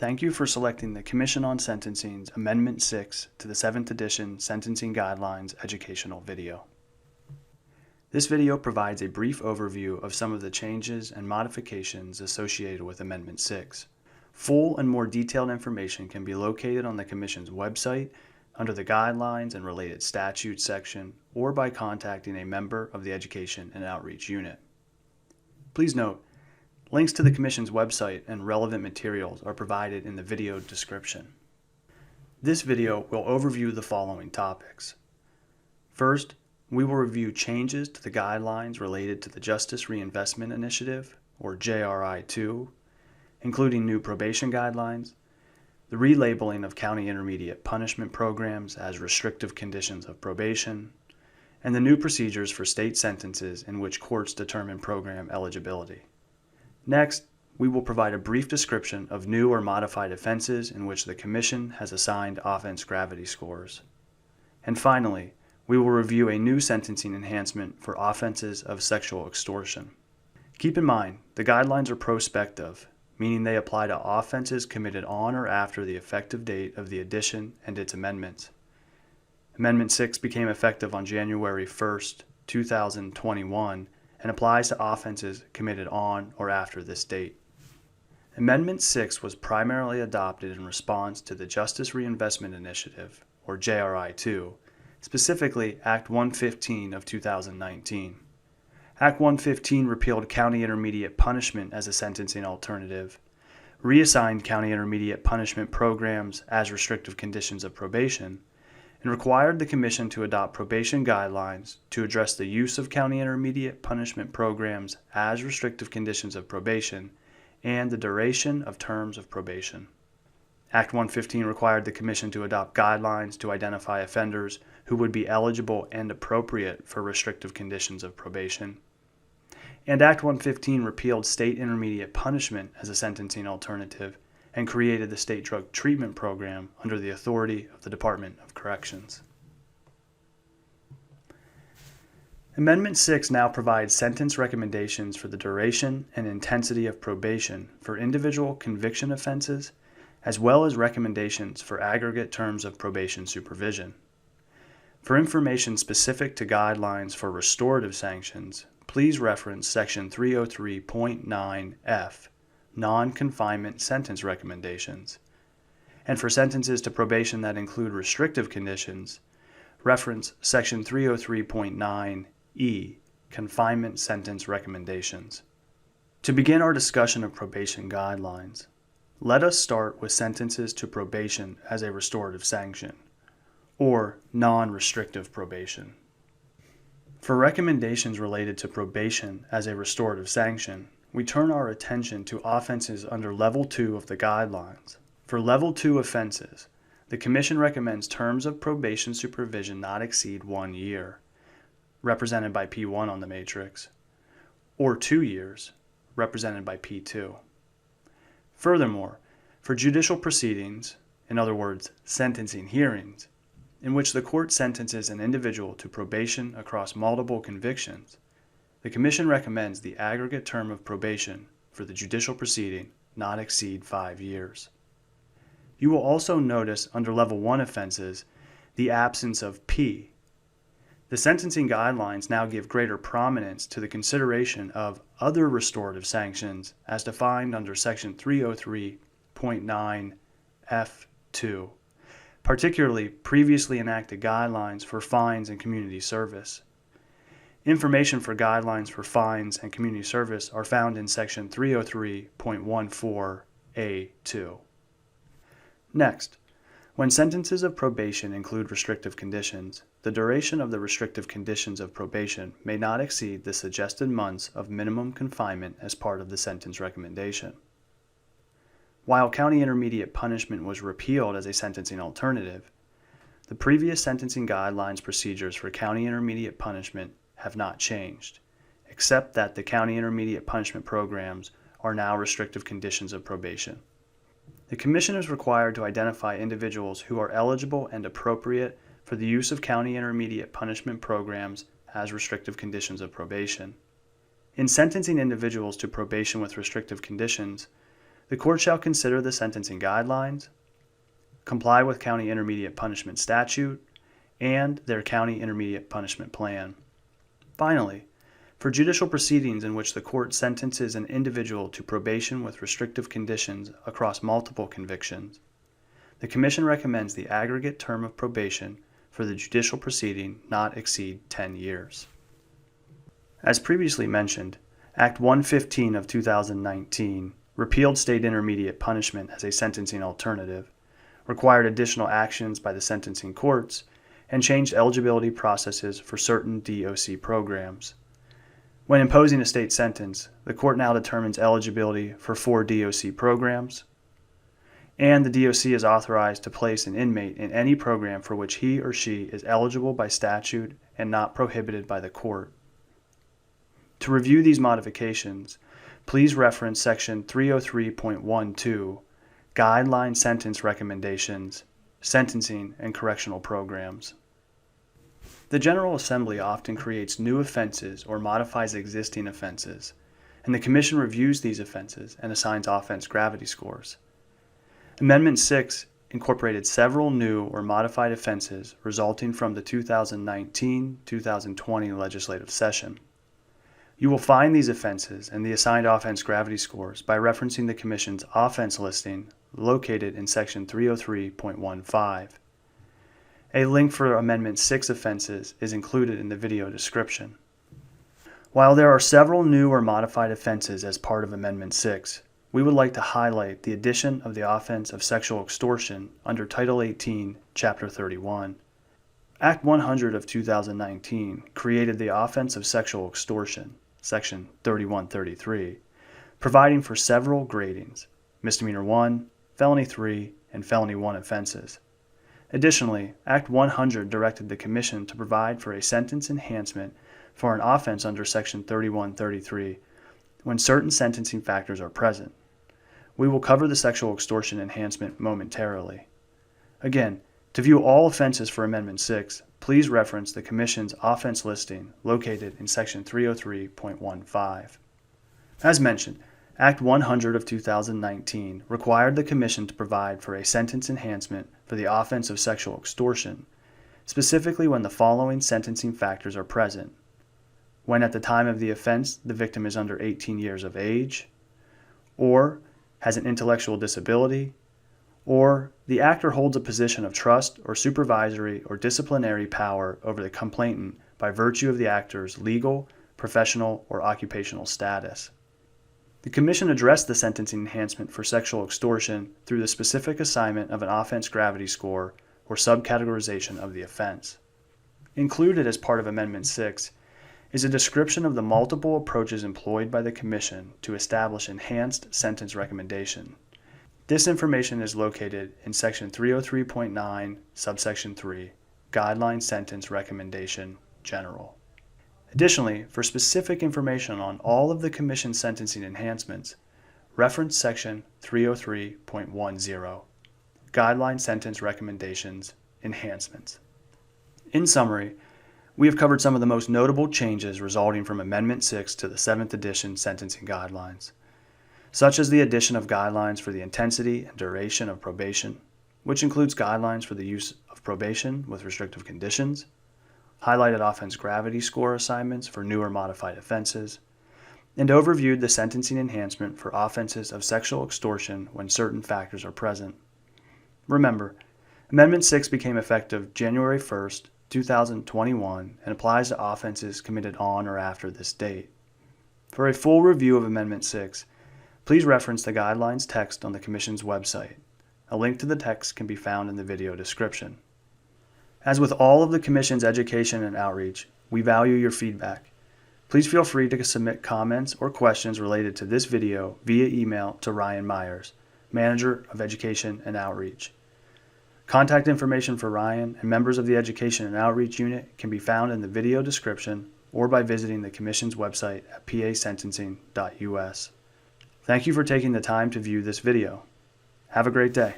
Thank you for selecting the Commission on Sentencing's Amendment 6 to the 7th edition Sentencing Guidelines educational video. This video provides a brief overview of some of the changes and modifications associated with Amendment 6. Full and more detailed information can be located on the Commission's website under the Guidelines and Related Statutes section or by contacting a member of the Education and Outreach Unit. Please note, links to the Commission's website and relevant materials are provided in the video description. This video will overview the following topics. First, we will review changes to the guidelines related to the Justice Reinvestment Initiative, or JRI-2, including new probation guidelines, the relabeling of county intermediate punishment programs as restrictive conditions of probation, and the new procedures for state sentences in which courts determine program eligibility. Next, we will provide a brief description of new or modified offenses in which the Commission has assigned offense gravity scores. And finally, we will review a new sentencing enhancement for offenses of sexual extortion. Keep in mind, the guidelines are prospective, meaning they apply to offenses committed on or after the effective date of the addition and its amendments. Amendment 6 became effective on January 1st, 2021, and applies to offenses committed on or after this date. Amendment 6 was primarily adopted in response to the Justice Reinvestment Initiative, or JRI-2, specifically Act 115 of 2019. Act 115 repealed county intermediate punishment as a sentencing alternative, reassigned county intermediate punishment programs as restrictive conditions of probation, and required the Commission to adopt probation guidelines to address the use of county intermediate punishment programs as restrictive conditions of probation and the duration of terms of probation. Act 115 required the Commission to adopt guidelines to identify offenders who would be eligible and appropriate for restrictive conditions of probation. And Act 115 repealed state intermediate punishment as a sentencing alternative and created the State Drug Treatment Program under the authority of the Department of Corrections. Amendment 6 now provides sentence recommendations for the duration and intensity of probation for individual conviction offenses, as well as recommendations for aggregate terms of probation supervision. For information specific to guidelines for restorative sanctions, please reference Section 303.9F, Non-Confinement Sentence Recommendations. And for sentences to probation that include restrictive conditions, reference Section 303.9E, Confinement Sentence Recommendations. To begin our discussion of probation guidelines, let us start with sentences to probation as a restorative sanction, or non-restrictive probation. For recommendations related to probation as a restorative sanction, we turn our attention to offenses under Level 2 of the guidelines. For Level 2 offenses, the Commission recommends terms of probation supervision not exceed 1 year, represented by P1 on the matrix, or 2 years, represented by P2. Furthermore, for judicial proceedings, in other words, sentencing hearings, in which the court sentences an individual to probation across multiple convictions, the Commission recommends the aggregate term of probation for the judicial proceeding not exceed 5 years. You will also notice under Level 1 offenses the absence of P. The sentencing guidelines now give greater prominence to the consideration of other restorative sanctions as defined under Section 303.9F2, particularly previously enacted guidelines for fines and community service. Information for guidelines for fines and community service are found in Section 303.14A2. Next, when sentences of probation include restrictive conditions, the duration of the restrictive conditions of probation may not exceed the suggested months of minimum confinement as part of the sentence recommendation. While county intermediate punishment was repealed as a sentencing alternative, the previous sentencing guidelines procedures for county intermediate punishment have not changed, except that the county intermediate punishment programs are now restrictive conditions of probation. The Commission is required to identify individuals who are eligible and appropriate for the use of county intermediate punishment programs as restrictive conditions of probation. In sentencing individuals to probation with restrictive conditions, the court shall consider the sentencing guidelines, comply with county intermediate punishment statute, and their county intermediate punishment plan. Finally, for judicial proceedings in which the court sentences an individual to probation with restrictive conditions across multiple convictions, the Commission recommends the aggregate term of probation for the judicial proceeding not exceed 10 years. As previously mentioned, Act 115 of 2019 repealed state intermediate punishment as a sentencing alternative, required additional actions by the sentencing courts, and changed eligibility processes for certain DOC programs. When imposing a state sentence, the court now determines eligibility for 4 DOC programs, and the DOC is authorized to place an inmate in any program for which he or she is eligible by statute and not prohibited by the court. To review these modifications, please reference Section 303.12, Guideline Sentence Recommendations, Sentencing and Correctional Programs. The General Assembly often creates new offenses or modifies existing offenses, and the Commission reviews these offenses and assigns offense gravity scores. Amendment 6 incorporated several new or modified offenses resulting from the 2019-2020 legislative session. You will find these offenses and the assigned offense gravity scores by referencing the Commission's offense listing located in Section 303.15. A link for Amendment 6 offenses is included in the video description. While there are several new or modified offenses as part of Amendment 6, we would like to highlight the addition of the offense of sexual extortion under Title 18, Chapter 31. Act 100 of 2019 created the offense of sexual extortion, Section 3133, providing for several gradings, misdemeanor 1, felony 3, and felony 1 offenses. Additionally, Act 100 directed the Commission to provide for a sentence enhancement for an offense under Section 3133 when certain sentencing factors are present. We will cover the sexual extortion enhancement momentarily. Again, to view all offenses for Amendment 6, please reference the Commission's offense listing located in Section 303.15. As mentioned, Act 100 of 2019 required the Commission to provide for a sentence enhancement for the offense of sexual extortion, specifically when the following sentencing factors are present: when at the time of the offense the victim is under 18 years of age, or has an intellectual disability, or the actor holds a position of trust or supervisory or disciplinary power over the complainant by virtue of the actor's legal, professional, or occupational status. The Commission addressed the sentencing enhancement for sexual extortion through the specific assignment of an offense gravity score or subcategorization of the offense. Included as part of Amendment 6 is a description of the multiple approaches employed by the Commission to establish enhanced sentence recommendation. This information is located in Section 303.9, Subsection 3, Guideline Sentence Recommendation, General. Additionally, for specific information on all of the Commission's sentencing enhancements, reference Section 303.10, Guideline Sentence Recommendations, Enhancements. In summary, we have covered some of the most notable changes resulting from Amendment 6 to the 7th edition sentencing guidelines, such as the addition of guidelines for the intensity and duration of probation, which includes guidelines for the use of probation with restrictive conditions, highlighted offense gravity score assignments for new or modified offenses, and overviewed the sentencing enhancement for offenses of sexual extortion when certain factors are present. Remember, Amendment 6 became effective January 1st, 2021 and applies to offenses committed on or after this date. For a full review of Amendment 6, please reference the guidelines text on the Commission's website. A link to the text can be found in the video description. As with all of the Commission's education and outreach, we value your feedback. Please feel free to submit comments or questions related to this video via email to Ryan Myers, Manager of Education and Outreach. Contact information for Ryan and members of the Education and Outreach Unit can be found in the video description or by visiting the Commission's website at pasentencing.us. Thank you for taking the time to view this video. Have a great day.